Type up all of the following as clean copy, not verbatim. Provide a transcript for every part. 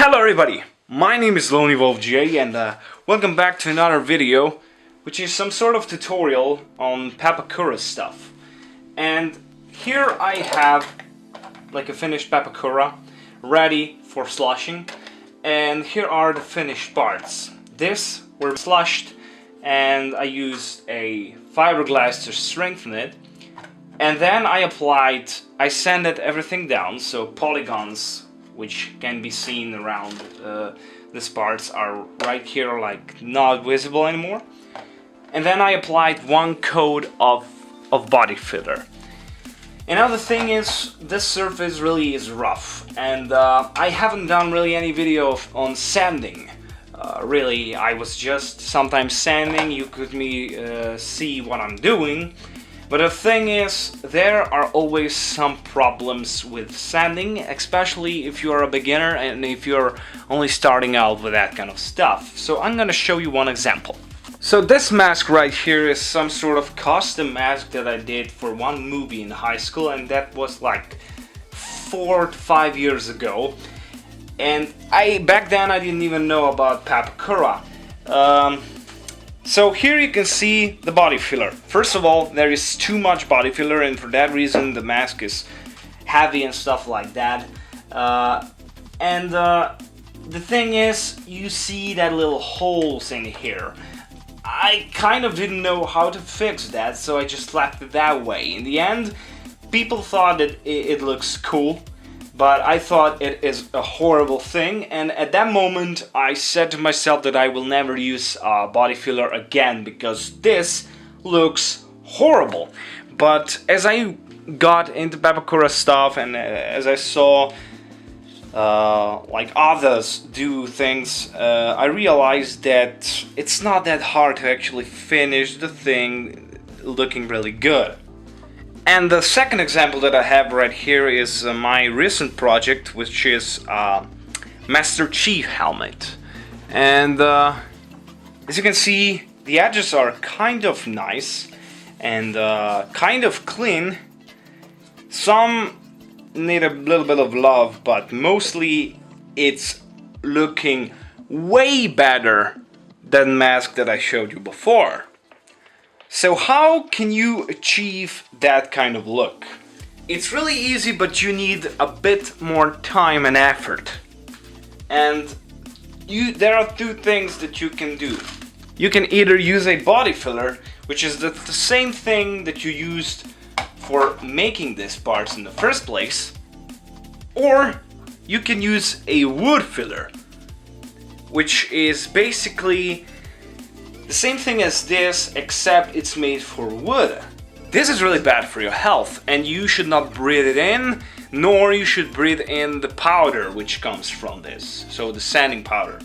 Hello everybody, my name is LonelyWolfJ and welcome back to another video, which is some sort of tutorial on Pepakura stuff. And here I have like a finished Pepakura ready for slushing, and here are the finished parts. This were slushed and I used a fiberglass to strengthen it, and then I sanded everything down, so polygons which can be seen around these parts are right here, like not visible anymore. And then I applied one coat of body filler. Another thing is, this surface really is rough, and I haven't done really any video on sanding. Really, I was just sometimes sanding. You could see what I'm doing. But the thing is, there are always some problems with sanding, especially if you're a beginner and if you're only starting out with that kind of stuff. So I'm gonna show you one example. So this mask right here is some sort of custom mask that I did for one movie in high school, and that was like 4 to 5 years ago. And back then I didn't even know about Pepakura. So here you can see the body filler. First of all, there is too much body filler, and for that reason the mask is heavy and stuff like that. The thing is, you see that little holes in here. I kind of didn't know how to fix that, so I just left it that way. In the end, people thought that it looks cool, but I thought it is a horrible thing, and at that moment I said to myself that I will never use body filler again, because this looks horrible. But as I got into Pepakura stuff, and as I saw like others do things, I realized that it's not that hard to actually finish the thing looking really good. And the second example that I have right here is my recent project, which is Master Chief helmet. And as you can see, the edges are kind of nice and kind of clean. Some need a little bit of love, but mostly it's looking way better than the mask that I showed you before. So how can you achieve that kind of look? It's really easy, but you need a bit more time and effort. And there are two things that you can do. You can either use a body filler, which is the same thing that you used for making these parts in the first place, or you can use a wood filler, which is basically the same thing as this, except it's made for wood. This is really bad for your health, and you should not breathe it in, nor you should breathe in the powder which comes from this, so the sanding powder.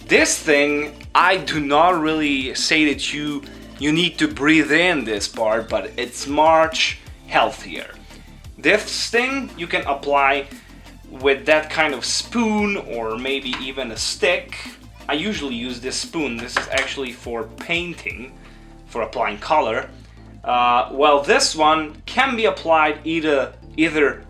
This thing, I do not really say that you need to breathe in this part, but it's much healthier. This thing you can apply with that kind of spoon, or maybe even a stick. I usually use this spoon. This is actually for painting, for applying color. Well, this one can be applied either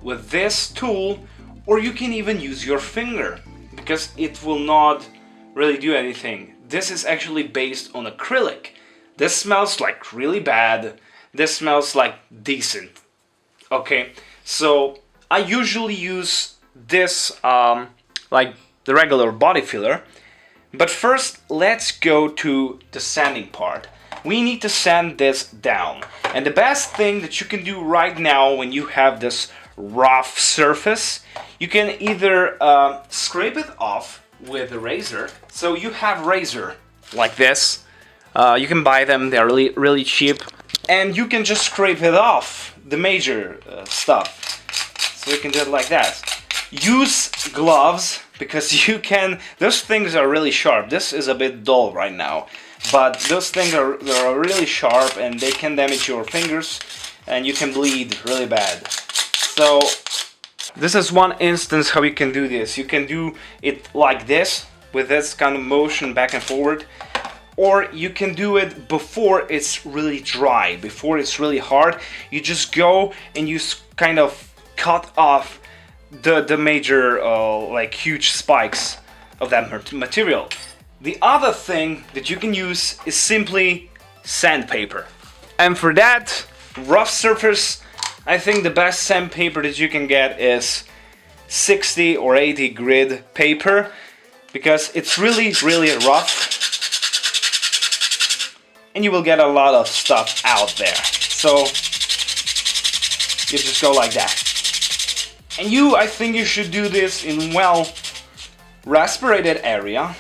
with this tool, or you can even use your finger, because it will not really do anything. This is actually based on acrylic. This smells like really bad. This smells like decent. Okay, so I usually use this like the regular body filler. But first, let's go to the sanding part. We need to sand this down. And the best thing that you can do right now when you have this rough surface, you can either scrape it off with a razor. So you have razor like this. You can buy them, they're really cheap. And you can just scrape it off, the major stuff. So you can do it like that. Use gloves, because those things are really sharp. This is a bit dull right now, but those things are really sharp, and they can damage your fingers, and you can bleed really bad. So this is one instance how you can do this. You can do it like this, with this kind of motion back and forward, or you can do it before it's really dry, before it's really hard. You just go and you kind of cut off the major like huge spikes of that material. The other thing that you can use is simply sandpaper. And for that rough surface, I think the best sandpaper that you can get is 60 or 80 grit paper, because it's really rough and you will get a lot of stuff out there. So you just go like that. And I think you should do this in well respirated area.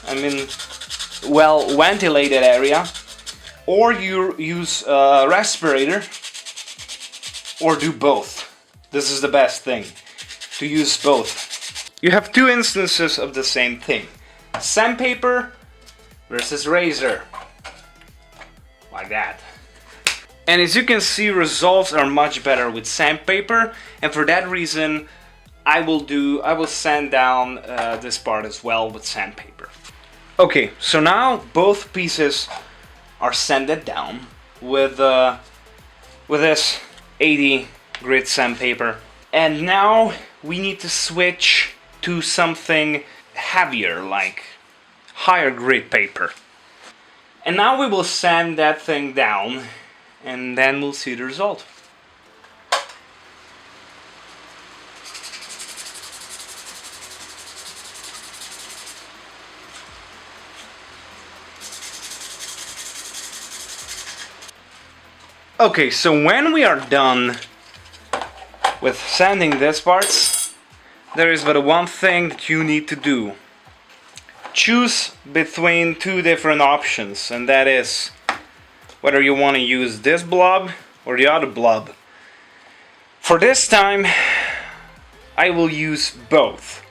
I mean, well ventilated area. Or you use a respirator, or do both. This is the best thing, to use both. You have two instances of the same thing. Sandpaper versus razor. Like that. And as you can see, results are much better with sandpaper, and for that reason I will sand down this part as well with sandpaper. Okay, so now both pieces are sanded down with this 80 grit sandpaper. And now we need to switch to something heavier, like higher grit paper. And now we will sand that thing down, and then we'll see the result. Okay, so when we are done with sanding these parts, there is but one thing that you need to do. Choose between two different options, and that is whether you want to use this blob or the other blob. For this time, I will use both.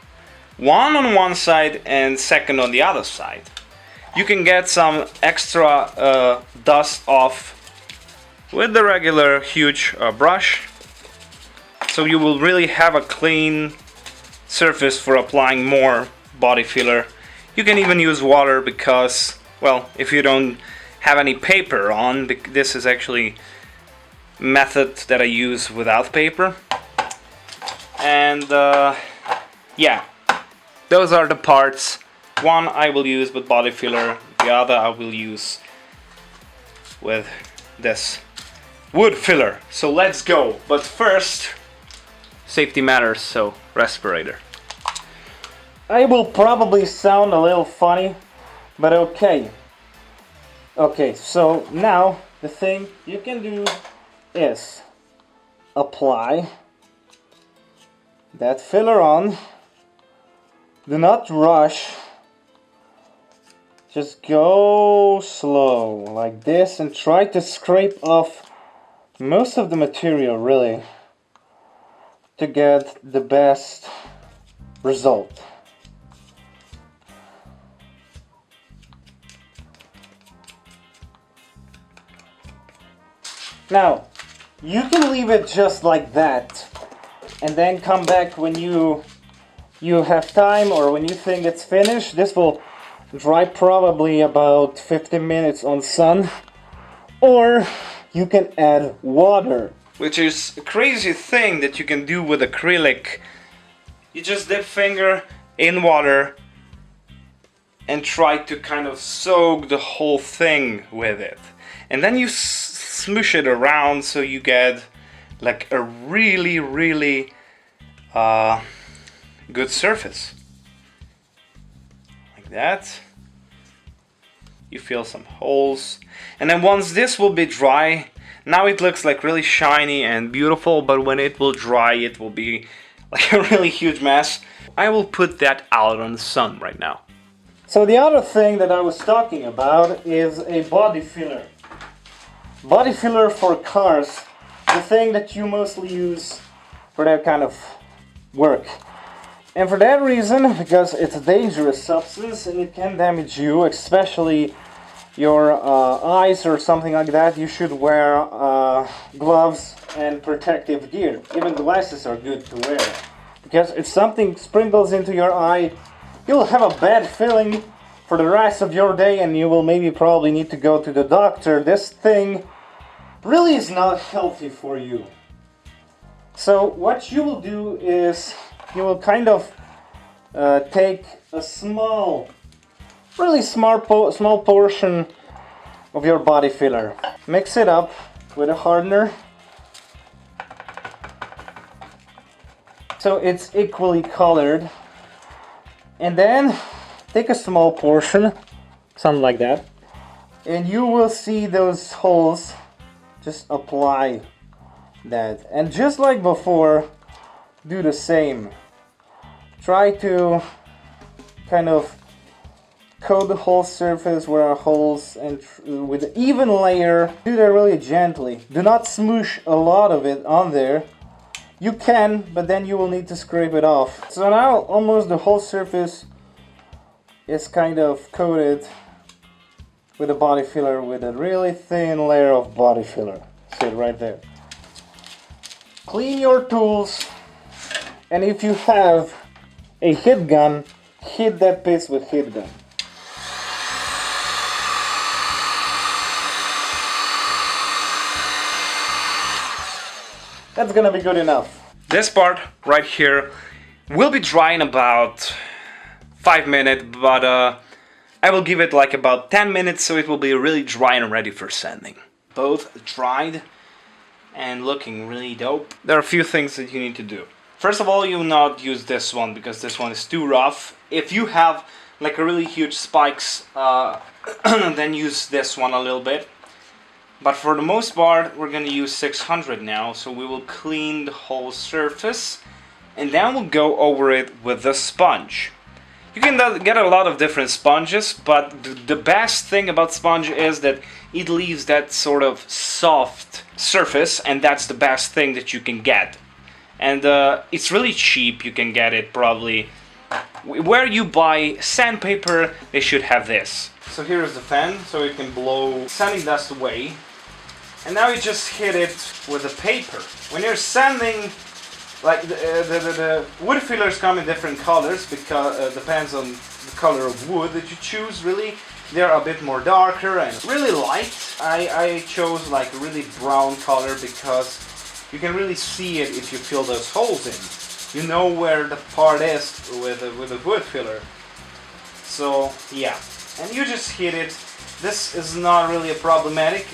One on one side and second on the other side. You can get some extra dust off with the regular huge brush, so you will really have a clean surface for applying more body filler. You can even use water because, well, if you don't have any paper on, this is actually method that I use without paper. And yeah, those are the parts. One I will use with body filler, the other I will use with this wood filler. So let's go. But first, safety matters, so respirator. I will probably sound a little funny, but okay. Okay, so now the thing you can do is apply that filler on. Do not rush. Just go slow like this and try to scrape off most of the material, really, to get the best result. Now, you can leave it just like that and then come back when you have time, or when you think it's finished. This will dry probably about 15 minutes on sun. Or you can add water, which is a crazy thing that you can do with acrylic. You just dip finger in water and try to kind of soak the whole thing with it. And then you smoosh it around so you get like a really good surface. Like that. You feel some holes. And then once this will be dry, now it looks like really shiny and beautiful, but when it will dry, it will be like a really huge mess. I will put that out on the sun right now. So the other thing that I was talking about is a body filler. Body filler for cars, the thing that you mostly use for that kind of work. And for that reason, because it's a dangerous substance and it can damage you, especially your eyes or something like that, you should wear gloves and protective gear. Even glasses are good to wear. Because if something sprinkles into your eye, you'll have a bad feeling for the rest of your day, and you will probably need to go to the doctor. This thing really is not healthy for you. So what you will do is you will kind of take a small, really small portion of your body filler. Mix it up with a hardener so it's equally colored, and then take a small portion, something like that, and you will see those holes. Just apply that, and just like before, do the same. Try to kind of coat the whole surface where are holes, and with an even layer. Do that really gently. Do not smoosh a lot of it on there. You can, but then you will need to scrape it off. So now almost the whole surface is kind of coated with a body filler, with a really thin layer of body filler. See it right there. Clean your tools, and if you have a hit gun, hit that piece with hit gun. That's gonna be good enough. This part right here will be dry in about 5 minutes, but I will give it like about 10 minutes so it will be really dry and ready for sanding. Both dried and looking really dope. There are a few things that you need to do. First of all, you will not use this one because this one is too rough. If you have like a really huge spikes, then use this one a little bit. But for the most part, we're gonna use 600 now, so we will clean the whole surface, and then we'll go over it with the sponge. You can get a lot of different sponges, but the best thing about sponge is that it leaves that sort of soft surface, and that's the best thing that you can get. And it's really cheap. You can get it probably where you buy sandpaper. They should have this. So here's the fan, so it can blow sanding dust away. And now you just hit it with the paper. When you're sanding, like the wood fillers come in different colors because depends on the color of wood that you choose. Really, they're a bit more darker and really light. I chose like a really brown color because you can really see it if you fill those holes in. You know where the part is with the wood filler. So yeah, and you just hit it. This is not really a problematic.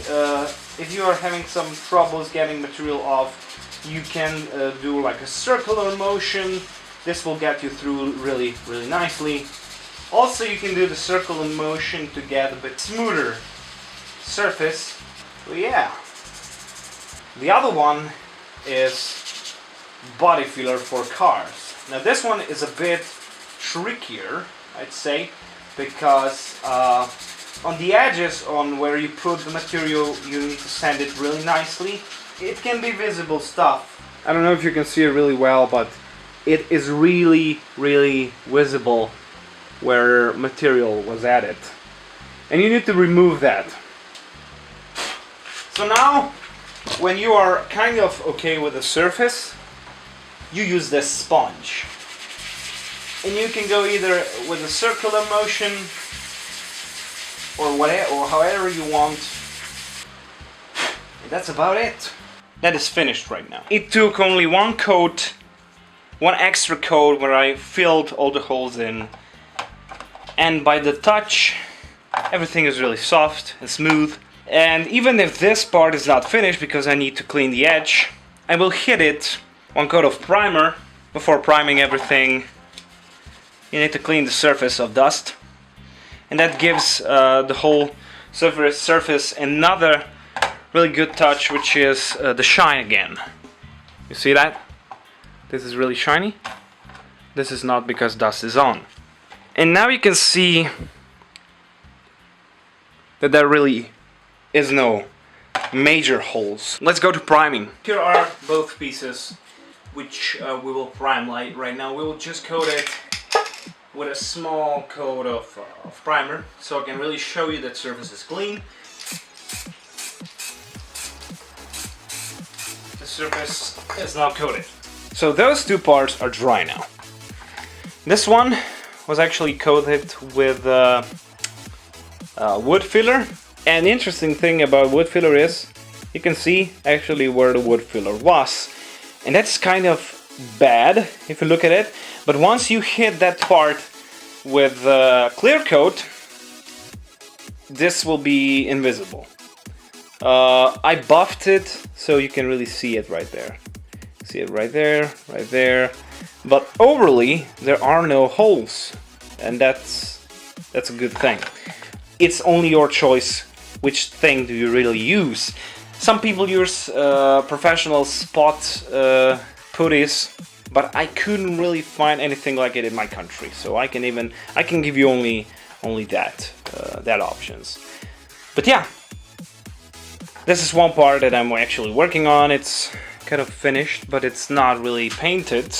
If you are having some troubles getting material off, you can do like a circular motion. This will get you through really nicely. Also, you can do the circular motion to get a bit smoother surface. So yeah. The other one is body filler for cars. Now this one is a bit trickier, I'd say, because on the edges, on where you put the material, you need to sand it really nicely. It can be visible stuff. I don't know if you can see it really well, but it is really visible where material was added. And you need to remove that. So now, when you are kind of okay with the surface, you use this sponge. And you can go either with a circular motion or whatever, or however you want. And that's about it. That is finished right now. It took only one coat, one extra coat where I filled all the holes in. And by the touch, everything is really soft and smooth. And even if this part is not finished because I need to clean the edge, I will hit it one coat of primer before priming everything. You need to clean the surface of dust. And that gives the whole surface another really good touch, which is the shine again. You see that? This is really shiny. This is not because dust is on. And now you can see that there really is no major holes. Let's go to priming. Here are both pieces which we will prime right now. We will just coat it with a small coat of primer, so I can really show you that surface is clean. The surface is now coated. So those two parts are dry now. This one was actually coated with wood filler. And the interesting thing about wood filler is you can see actually where the wood filler was. And that's kind of bad if you look at it. But once you hit that part with clear coat, this will be invisible. I buffed it so you can really see it right there. See it right there, right there. But overly, there are no holes, and that's a good thing. It's only your choice which thing do you really use. Some people use professional spot putties, but I couldn't really find anything like it in my country. So I can give you only that options. But yeah, this is one part that I'm actually working on. It's kind of finished, but it's not really painted.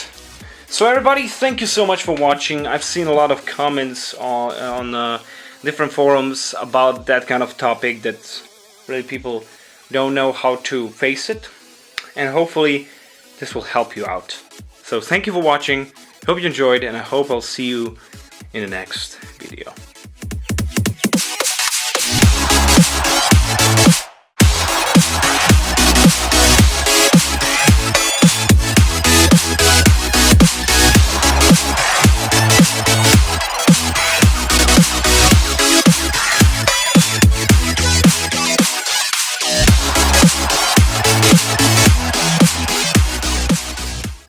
So everybody, thank you so much for watching. I've seen a lot of comments on different forums about that kind of topic, that really people don't know how to face it, and hopefully this will help you out. So thank you for watching, hope you enjoyed, and I hope I'll see you in the next video.